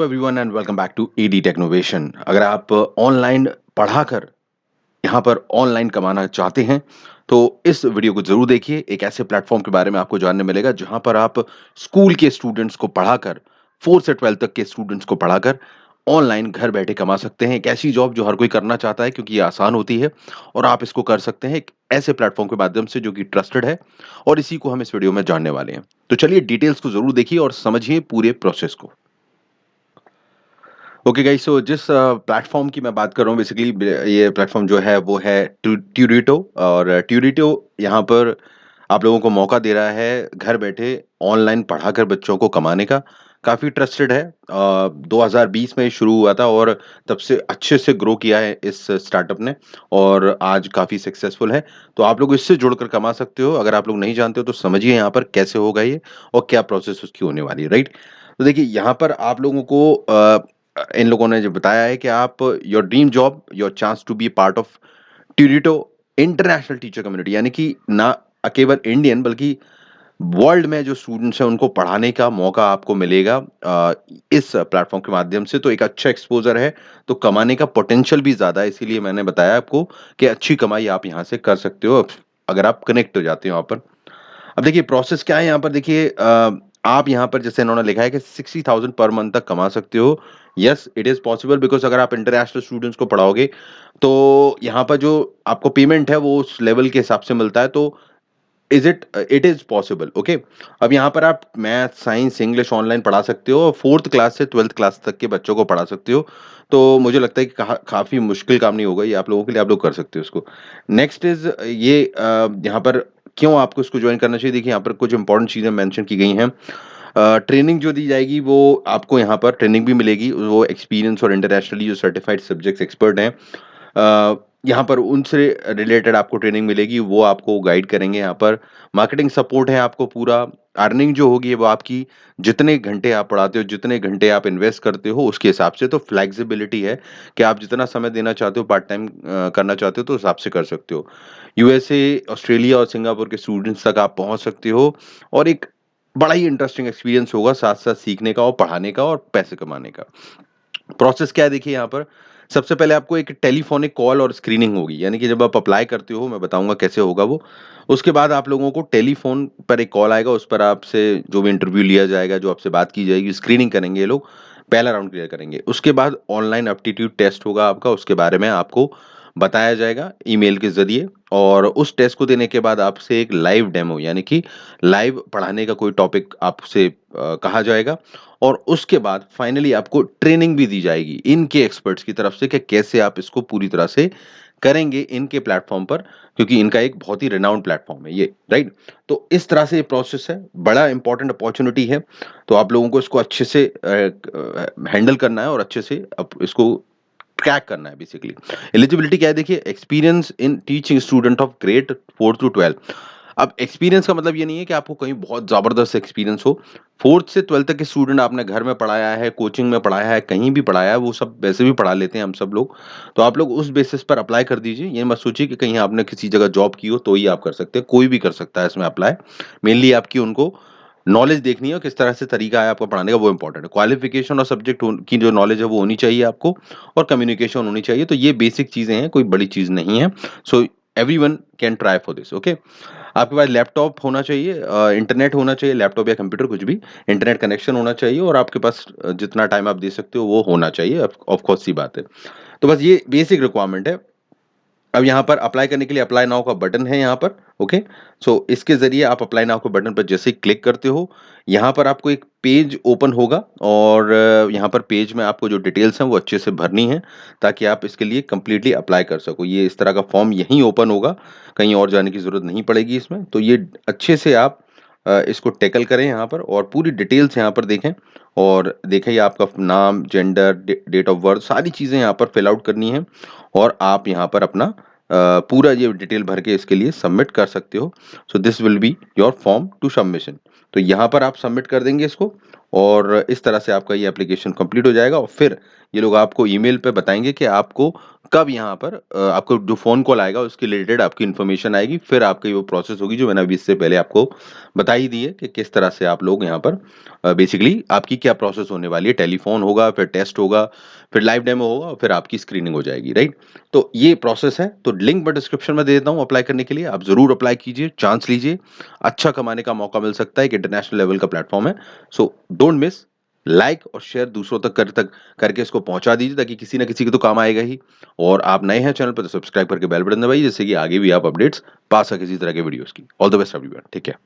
Everyone and welcome back to ED Technovation. अगर आप online पढ़ाकर यहाँ पर ऑनलाइन कमाना चाहते हैं तो इस वीडियो को जरूर देखिए। एक ऐसे प्लेटफॉर्म के बारे में आपको जानने मिलेगा जहाँ पर आप स्कूल के स्टूडेंट्स को पढ़ाकर 4 से 12 तक के स्टूडेंट्स को पढ़ाकर ऑनलाइन घर बैठे कमा सकते हैं। एक ऐसी जॉब जो हर कोई करना चाहता है क्योंकि ये आसान होती है और आप इसको कर सकते हैं एक ऐसे प्लेटफॉर्म के माध्यम से जो कि ट्रस्टेड है। और इसी को हम इस वीडियो में जानने वाले हैं। तो चलिए डिटेल्स को जरूर देखिए और समझिए पूरे प्रोसेस को। ओके गाइस, सो जिस प्लेटफॉर्म की मैं बात कर रहा हूँ बेसिकली ये प्लेटफॉर्म जो है वो है ट्यूरिटो। और ट्यूरिटो यहाँ पर आप लोगों को मौका दे रहा है घर बैठे ऑनलाइन पढ़ाकर बच्चों को कमाने का। काफ़ी ट्रस्टेड है। 2020 में शुरू हुआ था और तब से अच्छे से ग्रो किया है इस स्टार्टअप ने और आज काफ़ी सक्सेसफुल है। तो आप लोग इससे जुड़कर कमा सकते हो। अगर आप लोग नहीं जानते हो तो समझिए यहाँ पर कैसे होगा ये और क्या प्रोसेस उसकी होने वाली है, राइट। तो देखिए यहाँ पर आप लोगों को इन लोगों ने जो बताया है कि आप your dream job your chance to be part of Turito international teacher community, यानी कि ना केवल इंडियन बल्कि वर्ल्ड में जो स्टूडेंट्स हैं उनको पढ़ाने का मौका आपको मिलेगा इस प्लेटफॉर्म के माध्यम से। तो एक अच्छा एक्सपोजर है, तो कमाने का पोटेंशियल भी ज़्यादा है, इसीलिए मैंने बताया आपको कि अच्छी कमाई आप यहाँ से कर सकते हो अगर आप कनेक्ट हो जाते हो यहाँ पर। अब देखिए प्रोसेस क्या है यहाँ पर। देखिए आप यहाँ पर जैसे इन्होंने लिखा है कि 60,000 पर मंथ तक कमा सकते हो। Yes, it is possible because अगर आप इंटरनेशनल स्टूडेंट्स को पढ़ाओगे तो यहाँ पर जो आपको पेमेंट है वो उस लेवल के हिसाब से मिलता है। तो इट इज़ पॉसिबल, ओके। अब यहाँ पर आप मैथ, साइंस, इंग्लिश ऑनलाइन पढ़ा सकते हो और 4th क्लास से 12th क्लास तक के बच्चों को पढ़ा सकते हो। तो मुझे लगता है कि काफ़ी मुश्किल काम नहीं होगा ये आप लोगों के लिए, आप लोग कर सकते हो इसको। नेक्स्ट इज़ ये यहाँ पर क्यों आपको इसको जॉइन करना चाहिए। देखिए यहाँ पर कुछ इंपॉर्टेंट चीज़ें मेंशन की गई हैं। ट्रेनिंग जो दी जाएगी वो आपको यहाँ पर ट्रेनिंग भी मिलेगी। वो एक्सपीरियंस और इंटरनेशनली जो सर्टिफाइड सब्जेक्ट्स एक्सपर्ट हैं यहाँ पर उनसे रिलेटेड आपको ट्रेनिंग मिलेगी, वो आपको गाइड करेंगे यहाँ पर। मार्केटिंग सपोर्ट है आपको पूरा। अर्निंग जो होगी वो आपकी जितने घंटे आप पढ़ाते हो, जितने घंटे आप इन्वेस्ट करते हो उसके हिसाब से। तो फ्लेक्सिबिलिटी है कि आप जितना समय देना चाहते हो, पार्ट टाइम करना चाहते हो तो उस हिसाब से कर सकते हो। यूएसए, ऑस्ट्रेलिया और सिंगापुर के स्टूडेंट्स तक आप पहुँच सकते हो और एक बड़ा ही इंटरेस्टिंग एक्सपीरियंस होगा साथ-साथ सीखने का और पढ़ाने का और पैसे कमाने का। प्रोसेस क्या है देखिए यहाँ पर। सबसे पहले आपको एक टेलीफ़ोनिक कॉल और स्क्रीनिंग होगी, यानी कि जब आप अप्लाई करते हो, मैं बताऊँगा कैसे होगा वो। उसके बाद आप लोगों को टेलीफ़ोन पर एक कॉल आएगा, उस पर आपसे जो भी इंटरव्यू लिया जाएगा, जो आपसे बात की जाएगी, स्क्रीनिंग करेंगे ये लोग, पहला राउंड क्लियर करेंगे। उसके बाद ऑनलाइन एप्टीट्यूड टेस्ट होगा आपका, उसके बारे में आपको बताया जाएगा ईमेल के ज़रिए। और उस टेस्ट को देने के बाद आपसे एक लाइव डेमो, यानी कि लाइव पढ़ाने का कोई टॉपिक आपसे कहा जाएगा और उसके बाद फाइनली आपको ट्रेनिंग भी दी जाएगी इनके एक्सपर्ट्स की तरफ से कि कैसे आप इसको पूरी तरह से करेंगे इनके प्लेटफॉर्म पर, क्योंकि इनका एक बहुत ही रिनाउंड प्लेटफॉर्म है ये, राइट। तो इस तरह से ये प्रोसेस है, बड़ा इंपॉर्टेंट अपॉर्चुनिटी है। तो आप लोगों को इसको अच्छे से हैंडल करना है और अच्छे से इसको क्रैक करना है बेसिकली। एलिजिबिलिटी क्या है देखिए। Experience in teaching student of grade 4 to 12। अब एक्सपीरियंस का मतलब ये नहीं है कि आपको कहीं बहुत ज़बरदस्त एक्सपीरियंस हो। 4th से 12th तक के स्टूडेंट आपने घर में पढ़ाया है, कोचिंग में पढ़ाया है, कहीं भी पढ़ाया है, वो सब वैसे भी पढ़ा लेते हैं हम सब लोग। तो आप लोग उस बेसिस पर अप्लाई कर दीजिए। ये मत सोचिए कि कहीं आपने किसी जगह जॉब की हो तो ही आप कर सकते हैं। कोई भी कर सकता है इसमें अप्लाई। मेनली आपकी उनको नॉलेज देखनी है और किस तरह से तरीका है आपका पढ़ाने का, वो इम्पोर्टेंट है। क्वालिफ़िकेशन और सब्जेक्ट की जो नॉलेज है वो होनी चाहिए आपको और कम्युनिकेशन होनी चाहिए। तो ये बेसिक चीज़ें हैं, कोई बड़ी चीज़ नहीं है। So everyone can try for this, okay. आपके पास लैपटॉप होना चाहिए, इंटरनेट होना चाहिए, लैपटॉप या कंप्यूटर कुछ भी, इंटरनेट कनेक्शन होना चाहिए और आपके पास जितना टाइम आप दे सकते हो वो होना चाहिए। ऑफ कोर्स सी बात है। तो बस ये बेसिक रिक्वायरमेंट है। अब यहाँ पर अप्लाई करने के लिए अप्लाई नाउ का बटन है यहाँ पर, ओके। सो इसके ज़रिए आप अप्लाई नाउ के बटन पर जैसे ही क्लिक करते हो, यहाँ पर आपको एक पेज ओपन होगा और यहाँ पर पेज में आपको जो डिटेल्स हैं वो अच्छे से भरनी है ताकि आप इसके लिए कंप्लीटली अप्लाई कर सको। ये इस तरह का फॉर्म यहीं ओपन होगा, कहीं और जाने की ज़रूरत नहीं पड़ेगी इसमें। तो ये अच्छे से आप इसको टैकल करें यहाँ पर और पूरी डिटेल्स यहाँ पर देखें और देखें ये आपका नाम, जेंडर, डेट ऑफ बर्थ, सारी चीज़ें यहाँ पर फिल आउट करनी है और आप यहाँ पर अपना पूरा ये डिटेल भर के इसके लिए सबमिट कर सकते हो। So this will be your form to submission. तो यहाँ पर आप सबमिट कर देंगे इसको और इस तरह से आपका ये एप्लीकेशन कंप्लीट हो जाएगा और फिर ये लोग आपको ईमेल पे बताएँगे कि आपको कब यहाँ पर आपको जो फ़ोन कॉल आएगा उसके रिलेटेड आपकी इन्फॉर्मेशन आएगी, फिर आपकी वो प्रोसेस होगी जो मैंने अभी इससे पहले आपको बता ही दी है कि किस तरह से आप लोग यहाँ पर बेसिकली आपकी क्या प्रोसेस होने वाली है, टेलीफ़ोन होगा, फिर टेस्ट होगा, फिर लाइव डेमो होगा और फिर आपकी स्क्रीनिंग हो जाएगी, राइट? तो ये प्रोसेस है, तो लिंक मैं डिस्क्रिप्शन में दे देता हूँ अप्लाई करने के लिए, आप ज़रूर अप्लाई कीजिए, चांस लीजिए, अच्छा कमाने का मौका मिल सकता है, एक इंटरनेशनल लेवल का प्लेटफ़ॉर्म है, सो डोंट मिस, लाइक और शेयर दूसरों तक करके इसको पहुँचा दीजिए ताकि किसी न किसी के तो काम आएगा ही और आप नए हैं चैनल पे तो सब्सक्राइब करके बेल बटन दबाइए जिससे कि आगे भी आप अपडेट्स पा सकें इसी तरह के वीडियोज़ की। All the best everyone, take care.